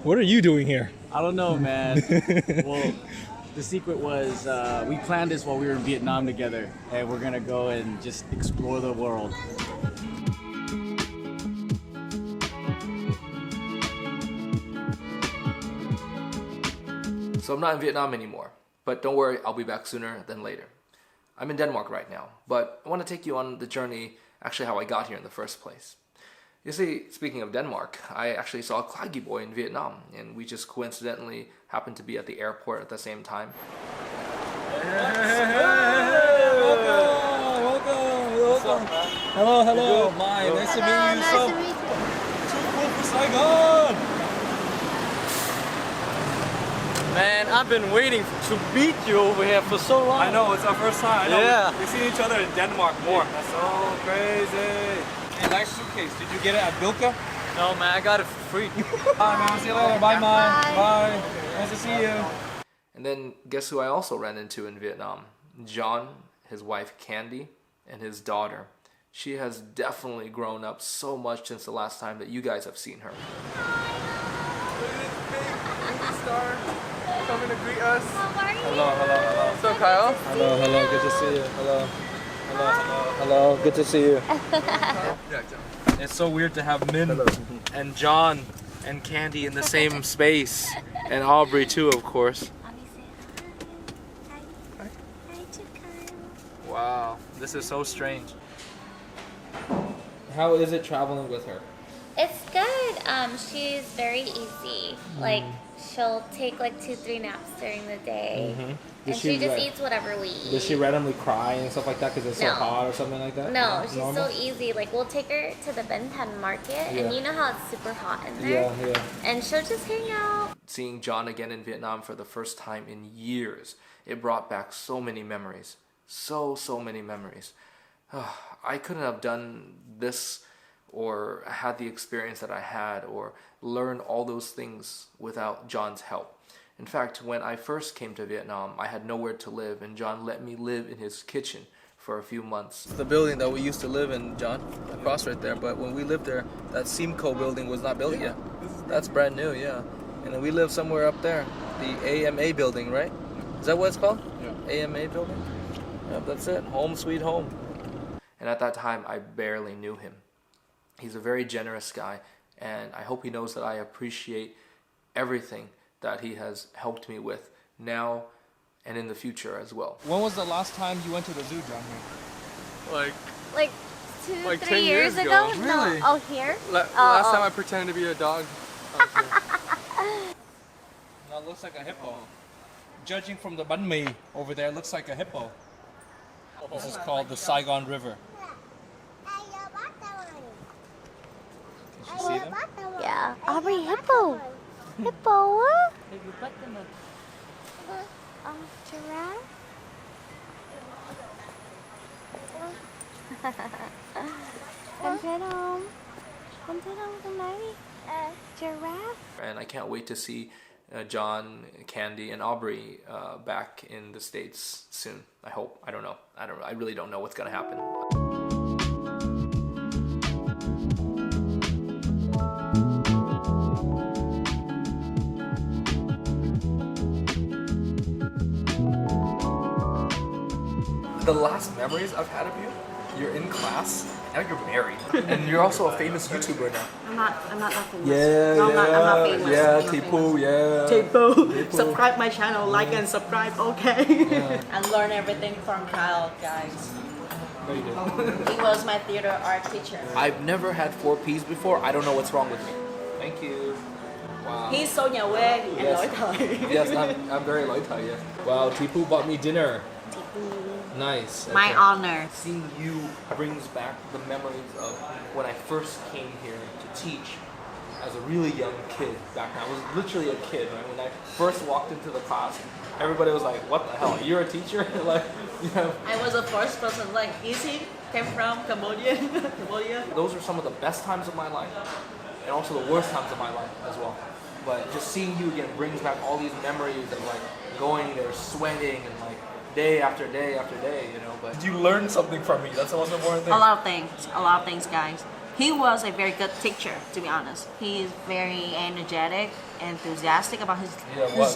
What are you doing here? I don't know, man. Well, the secret was we planned this while we were in Vietnam together, and we're gonna go and just explore the world. So I'm not in Vietnam anymore, but don't worry, I'll be back sooner than later. I'm in Denmark right now, but I want to take you on the journey, actually how I got here in the first place. You see, speaking of Denmark, I actually saw a Klaggy boy in Vietnam, and we just coincidentally happened to be at the airport at the same time. Welcome. Hello. Nice to meet you. So cool for Saigon. Man, I've been waiting to meet you over here for so long. I know, it's our first time. I know. Yeah. We've seen each other in Denmark more. That's so crazy. Hey, nice suitcase. Did you get it at Bilka? No, man, I got it for free. Bye, man. See you later. Bye, man. Bye. Nice to see you. And then guess who I also ran into in Vietnam? John, his wife Candy, and his daughter. She has definitely grown up so much since the last time that you guys have seen her. Look at this big movie star coming to greet us. How are you? Hello. What's up, Kyle? Hello. Good to see you. Hello. Good to see you. Yeah, John. It's so weird to have Min and John and Candy in the same space. And Aubrey too, of course. Hi to Kyle. Wow, this is so strange. How is it traveling with her? It's good. She's very easy. Like, she'll take like 2-3 naps during the day. And she just eats whatever we eat. Does she randomly cry and stuff like that because it's so No. hot or something like that? No, she's Normal? so easy. Like, we'll take her to the Ben Thanh market, and you know how it's super hot in there? Yeah. And she'll just hang out. Seeing John again in Vietnam for the first time in years, it brought back so many memories. So many memories. I couldn't have done this or had the experience that I had or learned all those things without John's help. In fact, when I first came to Vietnam, I had nowhere to live, and John let me live in his kitchen for a few months. The building that we used to live in, John, across right there, but when we lived there, that Simcoe building was not built yet. That's brand new, yeah. And then we lived somewhere up there, the AMA building, right? Is that what it's called? Yeah. AMA building? Yep, that's it. Home sweet home. And at that time, I barely knew him. He's a very generous guy, and I hope he knows that I appreciate everything that he has helped me with now and in the future as well. When was the last time you went to the zoo, John? Like 10 2-3 years years ago? ago. No. Really? Oh, here? Last time I pretended to be a dog. No, it looks like a hippo. Judging from the banh mi over there, it looks like a hippo. This is called the Saigon River. Did you see them? Yeah. Aubrey, hippo. Hippo. Giraffe. Con thấy không? Con thấy không con đấy? Giraffe. And I can't wait to see John, Candy, and Aubrey back in the States soon. I hope. I don't know. I really don't know what's gonna happen. The last memories I've had of you, you're in class, now you're married, and you're also a famous YouTuber now. I'm not that famous. Yeah, no, I'm not famous. yeah, I'm not Tipu, famous. yeah. Tipu. Subscribe my channel, like and subscribe, okay? And learn everything from Kyle, guys. No, you didn't. He was my theater art teacher. I've never had 4 Ps before. I don't know what's wrong with me. Thank you. Wow. He's so nhà quê and Yes. lỗi thời. Yes, I'm very lỗi thời, yes. Wow, Tipu bought me dinner. Nice. My honor. Seeing you brings back the memories of when I first came here to teach as a really young kid back then. I was literally a kid, right? When I first walked into the class, everybody was like, what the hell, you're a teacher? Like, you know. I was the first person like, is he came from Cambodia? Those are some of the best times of my life and also the worst times of my life as well. But just seeing you again brings back all these memories of like going there, sweating, and like day after day after day, you know. But Did you learn something from me? That's the most important thing. A lot of things, guys. He was a very good teacher, to be honest. He's very energetic, enthusiastic about his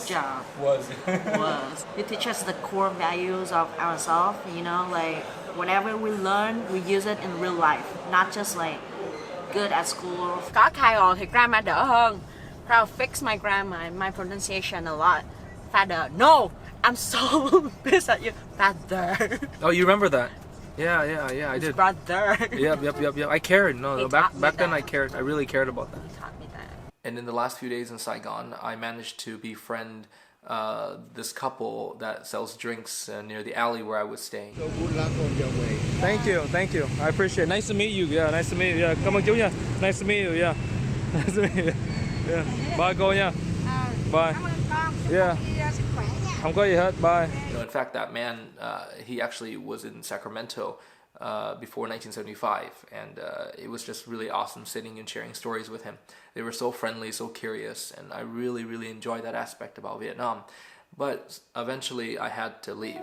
job. Was. Was. He teaches us the core values of ourselves, you know, like whatever we learn, we use it in real life, not just like good at school. Có Kyle thì grammar đỡ hơn. Kyle fixed my grammar and my pronunciation a lot. Father, no! I'm so pissed at you. Father. Oh, you remember that? Yeah, I did. Brother. Yep. I cared. No, He back taught me then that. I cared. I really cared about that. He taught me that. And in the last few days in Saigon, I managed to befriend this couple that sells drinks near the alley where I was staying. So good luck on your way. Thank you. I appreciate it. Nice to meet you. Yeah, nice to meet you. Yeah, cảm ơn chú nha. Nice to meet you. Yeah. Nice to meet you. Yeah. Bye cô nha. Bye. Yeah. Không có gì hết. Bye. You know, in fact, that man, he actually was in Sacramento before 1975, and it was just really awesome sitting and sharing stories with him. They were so friendly, so curious, and I really, really enjoyed that aspect about Vietnam. But eventually, I had to leave.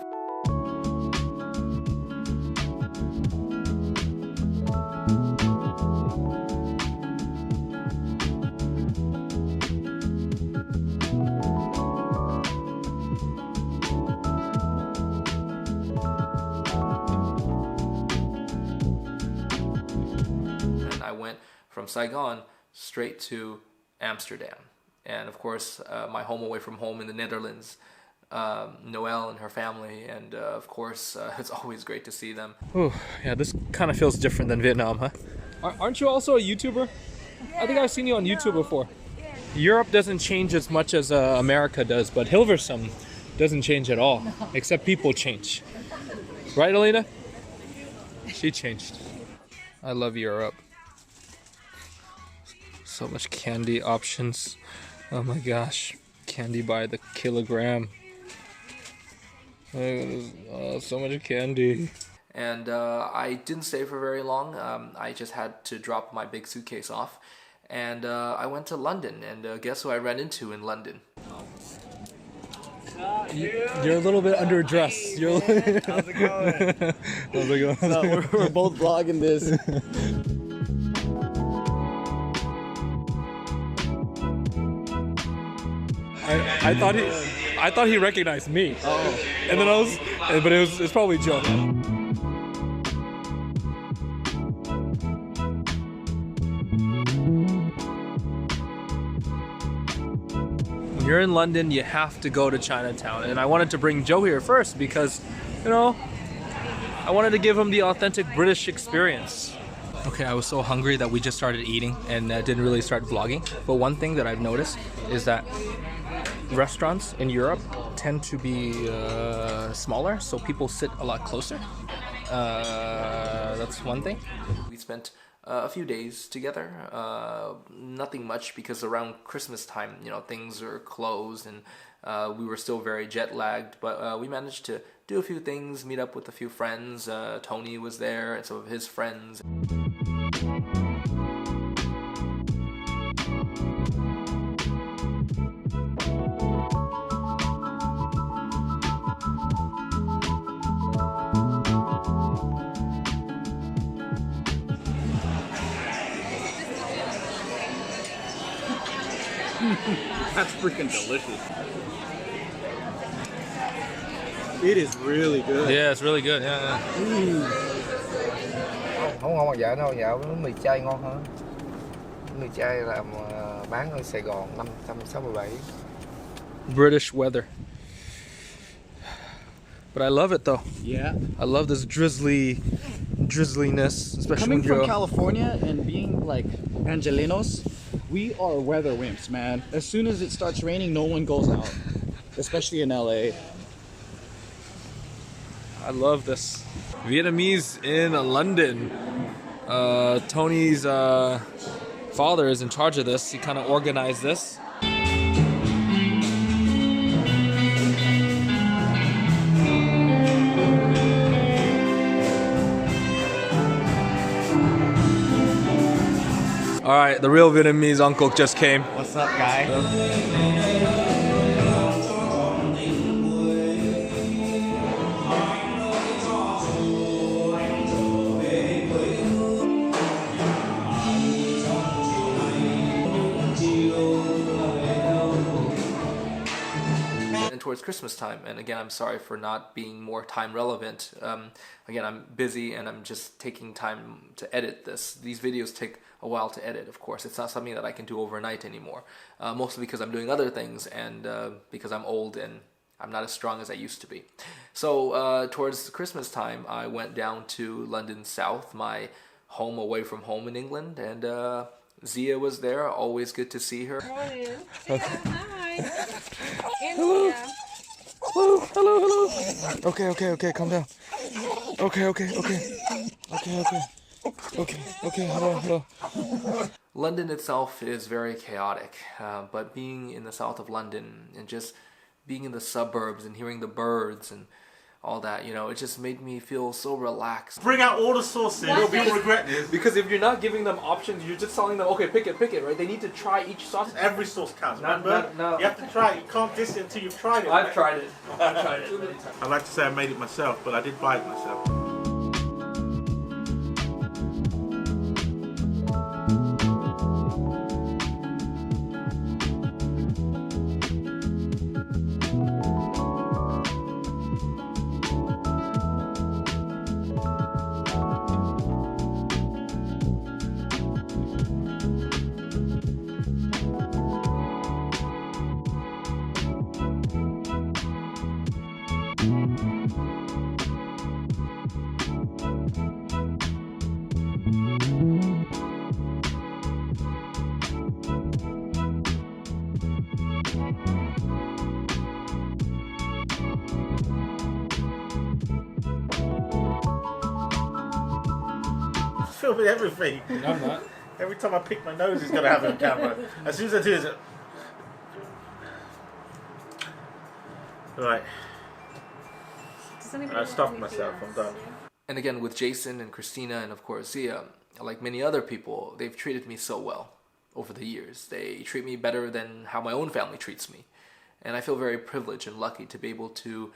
I went from Saigon straight to Amsterdam, and of course my home away from home in the Netherlands, Noelle and her family, and of course it's always great to see them. Ooh, yeah, this kind of feels different than Vietnam, huh? Aren't you also a YouTuber? I think I've seen you on YouTube before. Europe doesn't change as much as America does, but Hilversum doesn't change at all, except people change. Right, Alina? She changed. I love Europe. So much candy options. Oh my gosh. Candy by the kilogram. So much candy. And I didn't stay for very long. I just had to drop my big suitcase off, and I went to London, and guess who I ran into in London? You're a little bit underdressed. You're How's it going? How's it going? No, we're both vlogging this. I thought he recognized me. Oh. And then but it's probably Joe. When you're in London, you have to go to Chinatown. And I wanted to bring Joe here first because, you know, I wanted to give him the authentic British experience. Okay, I was so hungry that we just started eating and didn't really start vlogging. But one thing that I've noticed is that restaurants in Europe tend to be smaller, so people sit a lot closer. That's one thing. We spent a few days together, nothing much because around Christmas time, you know, things are closed and we were still very jet lagged, but we managed to do a few things, meet up with a few friends. Tony was there and some of his friends. That's freaking delicious. It is really good. Yeah, it's really good. Yeah. Không ngon bằng dạ đâu, dạ bánh mì chay ngon hơn. Bánh mì chay là bán ở Sài Gòn 567. British weather. But I love it though. Yeah. I love this drizzliness, especially Coming when from you're California and being like Angelinos, we are weather wimps, man. As soon as it starts raining, no one goes out, especially in LA. I love this. Vietnamese in London. Tony's father is in charge of this. He kind of organized this. All right, the real Vietnamese uncle just came. What's up, guy? then towards Christmas time, and again, I'm sorry for not being more time relevant. Again, I'm busy and I'm just taking time to edit this. These videos take a while to edit, of course. It's not something that I can do overnight anymore. Mostly because I'm doing other things and because I'm old and I'm not as strong as I used to be. So towards Christmas time, I went down to London South, my home away from home in England, and Zia was there. Always good to see her. Morning. Hi. Hello. Hello. Okay, calm down. Okay. Hello. London itself is very chaotic, but being in the south of London and just being in the suburbs and hearing the birds and all that, you know, it just made me feel so relaxed. Bring out all the sauces. People regret this. Because if you're not giving them options, you're just telling them, okay, pick it, right? They need to try each sauce. Every sauce counts, remember? No. You have to try it. You can't diss it until you've tried it. I've tried it too many times. I like to say I made it myself, but I did buy it myself. Filming everything. I'm not. Every time I pick my nose, it's gonna have it on camera. As soon as I do it. Right. I stopped myself. I'm done. And again, with Jason and Christina and of course Zia, like many other people, they've treated me so well over the years. They treat me better than how my own family treats me. And I feel very privileged and lucky to be able to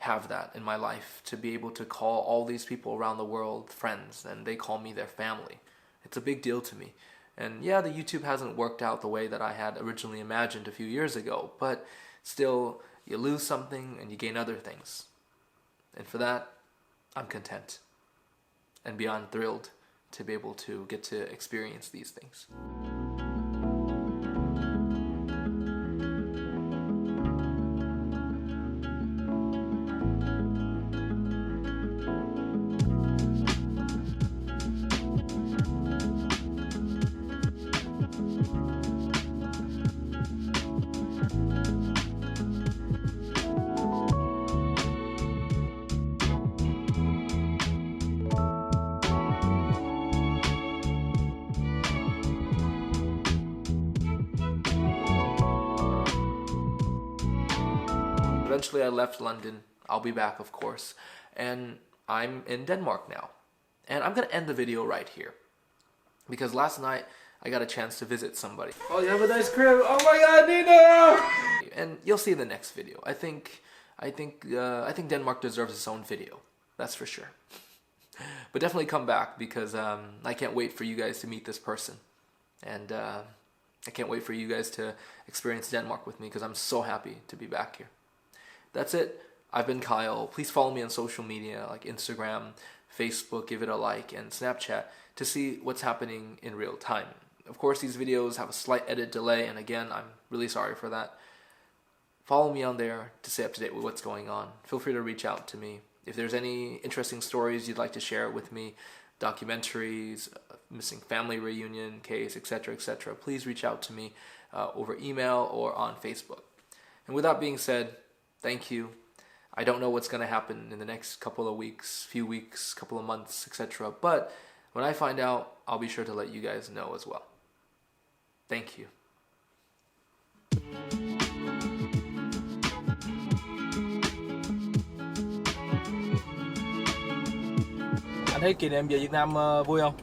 have that in my life, to be able to call all these people around the world friends, and they call me their family. It's a big deal to me. And yeah, the YouTube hasn't worked out the way that I had originally imagined a few years ago, but still, you lose something and you gain other things. And for that, I'm content and beyond thrilled to be able to get to experience these things. Eventually I left London. I'll be back, of course. And I'm in Denmark now. And I'm going to end the video right here. Because last night I got a chance to visit somebody. Oh, you have a nice crib. Oh my god, Nina! And you'll see in the next video. I think Denmark deserves its own video. That's for sure. But definitely come back because I can't wait for you guys to meet this person. And I can't wait for you guys to experience Denmark with me because I'm so happy to be back here. That's it. I've been Kyle. Please follow me on social media like Instagram, Facebook, give it a like, and Snapchat to see what's happening in real time. Of course, these videos have a slight edit delay, and again, I'm really sorry for that. Follow me on there to stay up to date with what's going on. Feel free to reach out to me. If there's any interesting stories you'd like to share with me, documentaries, missing family reunion case, etc., please reach out to me over email or on Facebook. And with that being said, thank you. I don't know what's going to happen in the next couple of weeks, few weeks, couple of months, etc. But when I find out, I'll be sure to let you guys know as well. Thank you. Anh thấy kỷ niệm về Việt Nam vui không?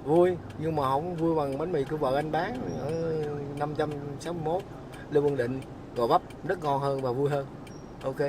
Vui, nhưng mà không vui bằng bánh mì của vợ anh bán ở 561 Lê Văn Định, Gò Vấp, rất ngon hơn và vui hơn. Ok.